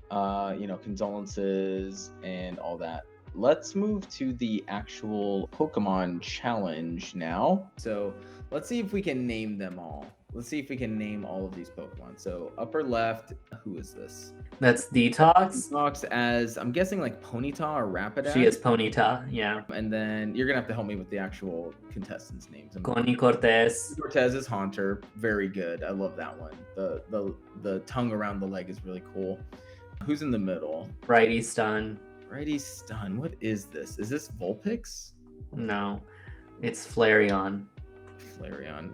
condolences and all that. Let's move to the actual Pokemon challenge now. So let's see if we can name them all. Let's see if we can name all of these Pokemon. So upper left, who is this? That's Detox. Detox as, I'm guessing, like Ponyta or Rapidash. She is Ponyta, yeah. And then you're going to have to help me with the actual contestants' names. Connie Cortez. Cortez is Haunter. Very good. I love that one. The tongue around the leg is really cool. Who's in the middle? Righty Stun. Righty Stun. What is this? Is this Vulpix? No, it's Flareon.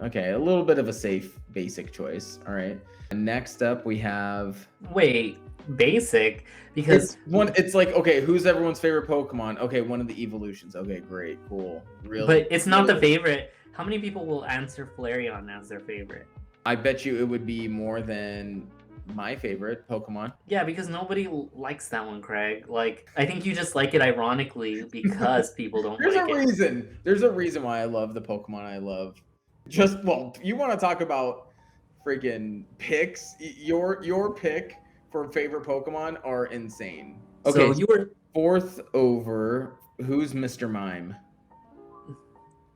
Okay, a little bit of a safe basic choice. All right. And next up we have. Wait, basic? Because it's like, okay, who's everyone's favorite Pokemon? Okay, one of the evolutions. Okay, great, cool. Really? But it's not the favorite. How many people will answer Flareon as their favorite? I bet you it would be more than my favorite Pokemon. Yeah, because nobody likes that one, Craig. Like, I think you just like it ironically because people don't like it. There's a reason why I love the Pokemon I love. You want to talk about freaking picks? Your pick for favorite Pokemon are insane. Okay, so you were fourth over. Who's Mr. Mime?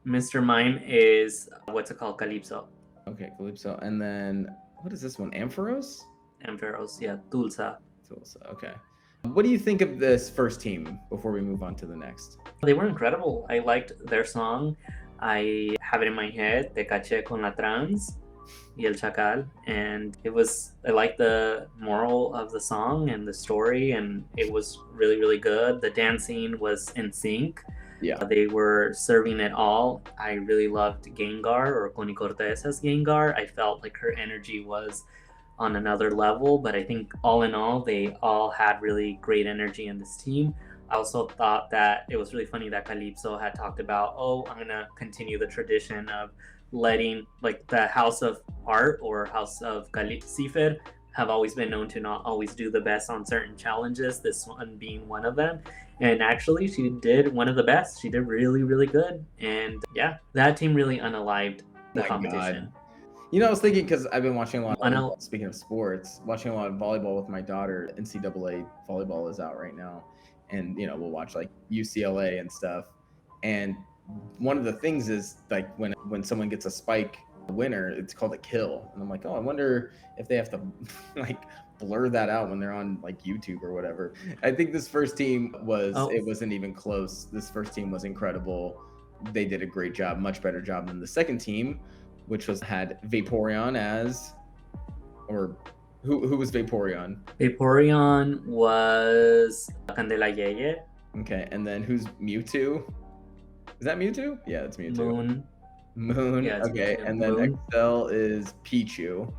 Mr. Mime is, what's it called? Calypso. Okay, Calypso. And then, what is this one? Ampharos? Ampharos, yeah. Tulsa, okay. What do you think of this first team before we move on to the next? They were incredible. I liked their song. I have it in my head, Te Caché con la Trans. y el Chacal, and I liked the moral of the song and the story, and it was really, really good. The dancing was in sync. Yeah. They were serving it all. I really loved Gengar, or Connie Cortez as Gengar. I felt like her energy was on another level, but I think all in all, they all had really great energy in this team. I also thought that it was really funny that Calypso had talked about, I'm going to continue the tradition of letting, like, the House of Art or House of Cifer have always been known to not always do the best on certain challenges, this one being one of them. And actually, she did one of the best. She did really, really good. And yeah, that team really unalived the competition. God. You know, I was thinking, because I've been watching a lot of, speaking of sports, watching a lot of volleyball with my daughter. NCAA volleyball is out right now. And, you know, we'll watch like UCLA and stuff. And one of the things is like when someone gets a spike winner, it's called a kill. And I'm like, I wonder if they have to like blur that out when they're on like YouTube or whatever. I think this first team it wasn't even close. This first team was incredible. They did a great job, much better job than the second team, which had Vaporeon as, or who was Vaporeon? Vaporeon was Candela Yeye. Okay, and then who's Mewtwo? Is that Mewtwo? Yeah, it's Mewtwo. Moon. Yeah, okay, Mewtwo. And then Moon. Excel is Pichu.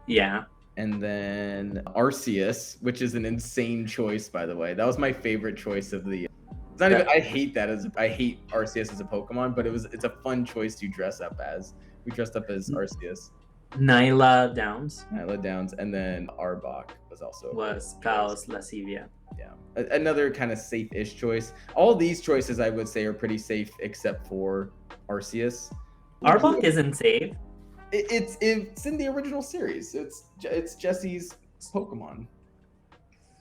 Yeah. And then Arceus, which is an insane choice, by the way. That was my favorite choice of the. It's not even. I hate Arceus as a Pokemon, but it's a fun choice to dress up as. We dressed up as Arceus. Nyla Downs, and then Arbok was Chaos Lascivia. Yeah, another kind of safe-ish choice. All these choices I would say are pretty safe, except for Arceus. Arbok isn't safe. It's in the original series. It's Jesse's Pokemon.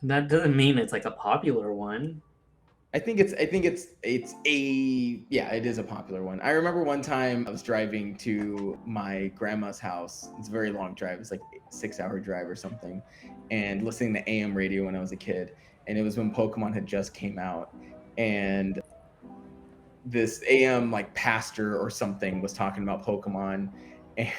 That doesn't mean it's like a popular one. I think it is a popular one. I remember one time I was driving to my grandma's house. It's a very long drive. It's like a 6-hour drive or something, and listening to AM radio when I was a kid. And it was when Pokemon had just came out, and this AM like pastor or something was talking about Pokemon,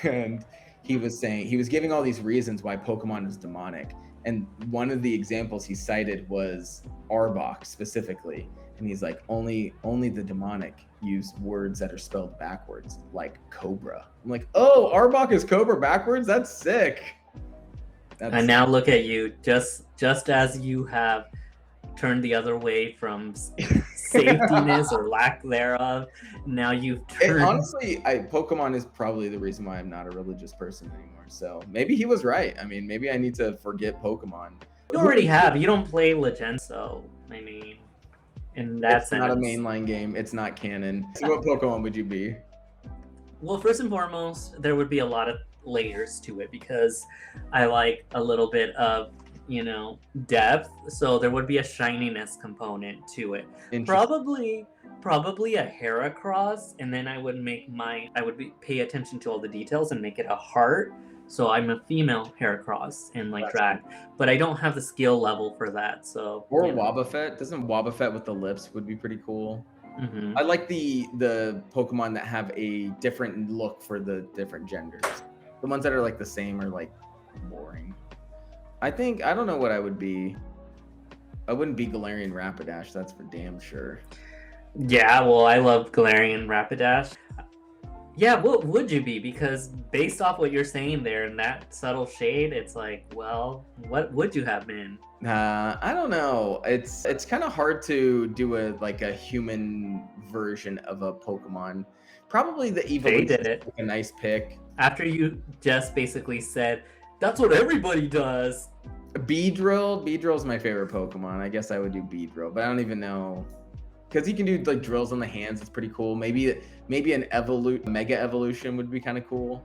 and he was giving all these reasons why Pokemon is demonic. And one of the examples he cited was Arbok specifically. And he's like, only the demonic use words that are spelled backwards, like Cobra. I'm like, Arbok is Cobra backwards? That's sick. And now look at you, just as you have turned the other way from safetiness or lack thereof, now you've turned... Honestly, Pokemon is probably the reason why I'm not a religious person anymore. So maybe he was right. I mean, maybe I need to forget Pokemon. You already have. You don't play Legend, so I mean, in that sense, it's not a mainline game. It's not canon. So what Pokemon would you be? Well, first and foremost, there would be a lot of layers to it because I like a little bit of, depth. So there would be a shininess component to it. Probably a Heracross, and then I would pay attention to all the details and make it a heart. So I'm a female Heracross in drag, but I don't have the skill level for that. So Wobbuffet. Doesn't Wobbuffet with the lips would be pretty cool. Mm-hmm. I like the Pokemon that have a different look for the different genders. The ones that are like the same are like boring. I don't know what I would be. I wouldn't be Galarian Rapidash, that's for damn sure. Yeah, well, I love Galarian Rapidash. Yeah, what would you be? Because based off what you're saying there and that subtle shade, it's like, well, what would you have been? I don't know. It's kind of hard to do a human version of a Pokemon. Probably the Evolution. They did it. A nice pick. After you just basically said, that's what everybody does. Beedrill's my favorite Pokemon. I guess I would do Beedrill, but I don't even know. Because he can do drills on the hands. It's pretty cool. Maybe an Mega Evolution would be kind of cool.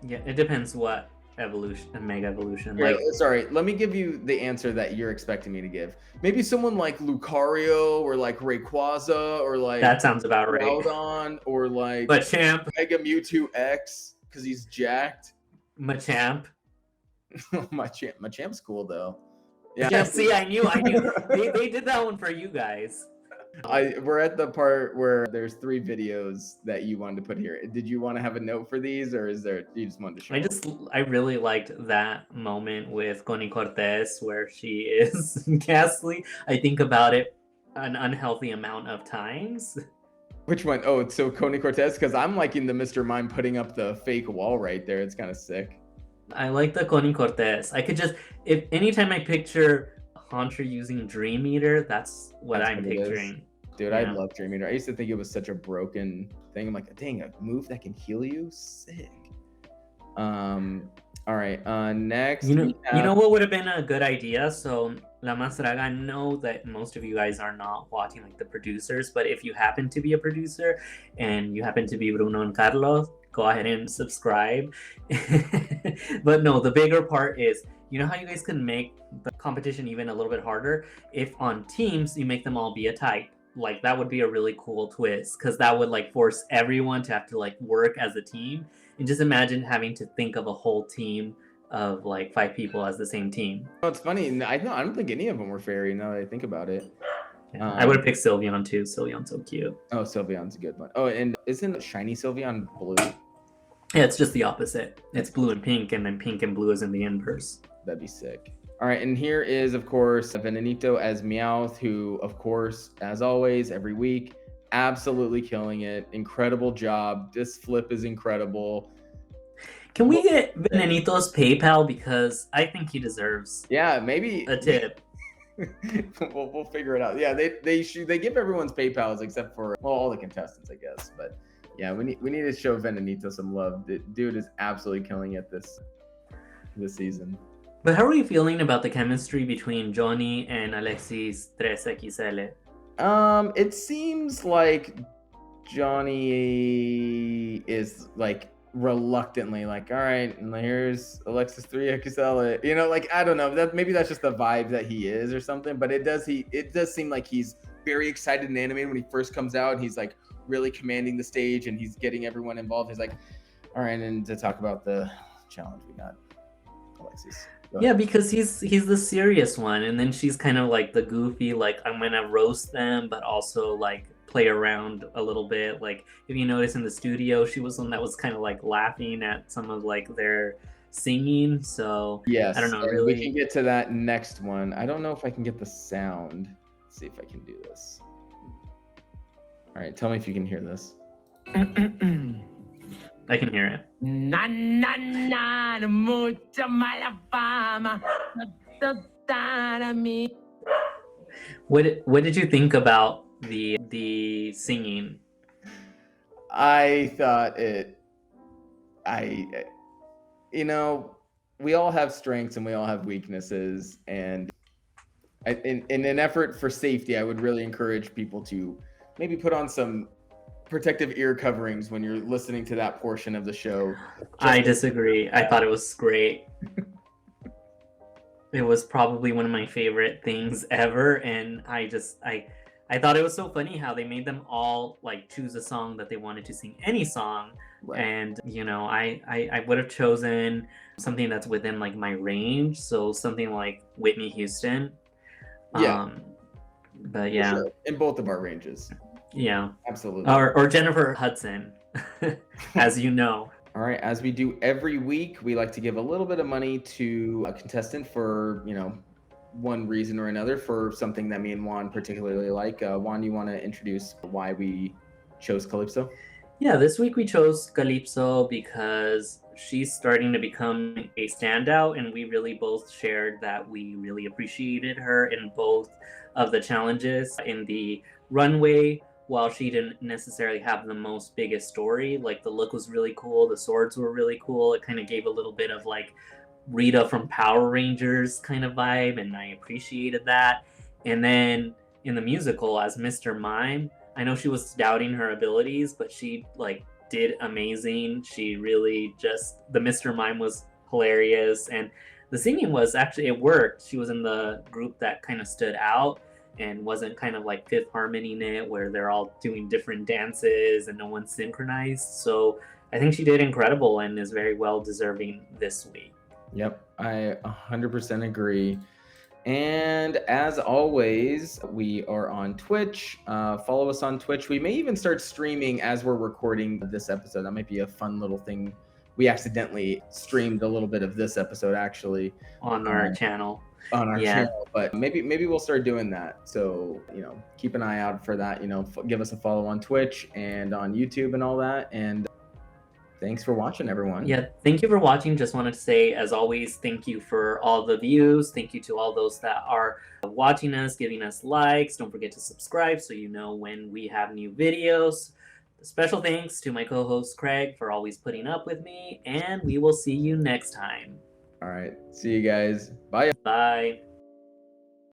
Yeah, it depends what evolution and Mega Evolution. Sorry, let me give you the answer that you're expecting me to give. Maybe someone like Lucario or like Rayquaza or like... That sounds about right. Groudon or like... Machamp. Mega Mewtwo X because he's jacked. Machamp. Machamp's cool though. Yeah, see, I knew. They did that one for you guys. We're at the part where there's 3 videos that you wanted to put here. Did you want to have a note for these, or you just wanted to show? I really liked that moment with Connie Cortez where she is ghastly. I think about it an unhealthy amount of times. Which one? Oh, so Connie Cortez, because I'm liking the Mr. Mime putting up the fake wall right there. It's kind of sick. I like the Connie Cortez. I could just, if anytime I picture Haunter using Dream Eater, that's what I'm picturing. Dude, I love Dream Eater. I used to think it was such a broken thing. I'm like, dang, a move that can heal you? Sick. All right, next. You know what would have been a good idea? So, La Más Draga, I know that most of you guys are not watching like the producers, but if you happen to be a producer and you happen to be Bruno and Carlos, go ahead and subscribe. But no, the bigger part is, you know how you guys can make the competition even a little bit harder? If on teams, you make them all be a type. Like, that would be a really cool twist, because that would like force everyone to have to like work as a team. And just imagine having to think of a whole team of like 5 people as the same team. Oh, it's funny. I don't think any of them were fairy, now that I think about it. Yeah, I would have picked Sylveon too. Sylveon's so cute. Oh, Sylveon's a good one. Oh, and isn't shiny Sylveon blue? Yeah, it's just the opposite. It's blue and pink, and then pink and blue is in the inverse. That'd be sick. All right, and here is, of course, Venenito as Meowth, who, of course, as always, every week, absolutely killing it. Incredible job. This flip is incredible. Can we get Venenito's PayPal, because I think he deserves maybe a tip. we'll figure it out. Yeah, they give everyone's PayPals except for all the contestants, I guess. But yeah, we need to show Venenito some love. The dude is absolutely killing it this season. But how are you feeling about the chemistry between Johnny and Alexis 3XL? It seems like Johnny is like reluctantly like, all right, and here's Alexis 3XL. You know, like, I don't know, maybe that's just the vibe that he is or something, but it does seem like he's very excited and animated when he first comes out, and he's like really commanding the stage and he's getting everyone involved. He's like, all right, and to talk about the challenge we got, Alexis. Yeah, because he's the serious one, and then she's kind of like the goofy, like, I'm gonna roast them, but also like play around a little bit. Like, if you notice in the studio, she was one that was kind of like laughing at some of like their singing. So yes, I don't know. Really, we can get to that next one. I don't know if I can get the sound. Let's see if I can do this. All right, tell me if you can hear this. I can hear it. What did you think about the singing? I thought you know, we all have strengths and we all have weaknesses, and in an effort for safety, I would really encourage people to maybe put on some protective ear coverings when you're listening to that portion of the show. I disagree. I thought it was great. It was probably one of my favorite things ever, and I thought it was so funny how they made them all like choose a song that they wanted to sing, any song. Right. And you know, I would have chosen something that's within like my range, so something like Whitney Houston. Yeah. But yeah, sure. In both of our ranges. Yeah, absolutely. Or Jennifer Hudson, as you know. All right, as we do every week, we like to give a little bit of money to a contestant for, you know, one reason or another, for something that me and Juan particularly like. Juan, you want to introduce why we chose Calypso? Yeah, this week we chose Calypso because she's starting to become a standout, and we really both shared that we really appreciated her in both of the challenges. In the runway, while she didn't necessarily have the most biggest story, like the look was really cool, the swords were really cool. It kind of gave a little bit of like Rita from Power Rangers kind of vibe, and I appreciated that. And then in the musical as Mr. Mime, I know she was doubting her abilities, but she like did amazing. She really the Mr. Mime was hilarious, and the singing was actually, it worked. She was in the group that kind of stood out and wasn't kind of like Fifth Harmony-ing it, where they're all doing different dances and no one's synchronized. So I think she did incredible and is very well deserving this week. Yep, I 100% agree. And as always, we are on Twitch. Follow us on Twitch. We may even start streaming as we're recording this episode. That might be a fun little thing. We accidentally streamed a little bit of this episode actually on our channel. Channel, but maybe we'll start doing that. So, keep an eye out for that. Give us a follow on Twitch and on YouTube and all that. And thanks for watching, everyone. Yeah, thank you for watching. Just wanted to say, as always, thank you for all the views. Thank you to all those that are watching us, giving us likes. Don't forget to subscribe so you know when we have new videos. Special thanks to my co-host Craig for always putting up with me, and we will see you next time. All right. See you guys. Bye. Bye.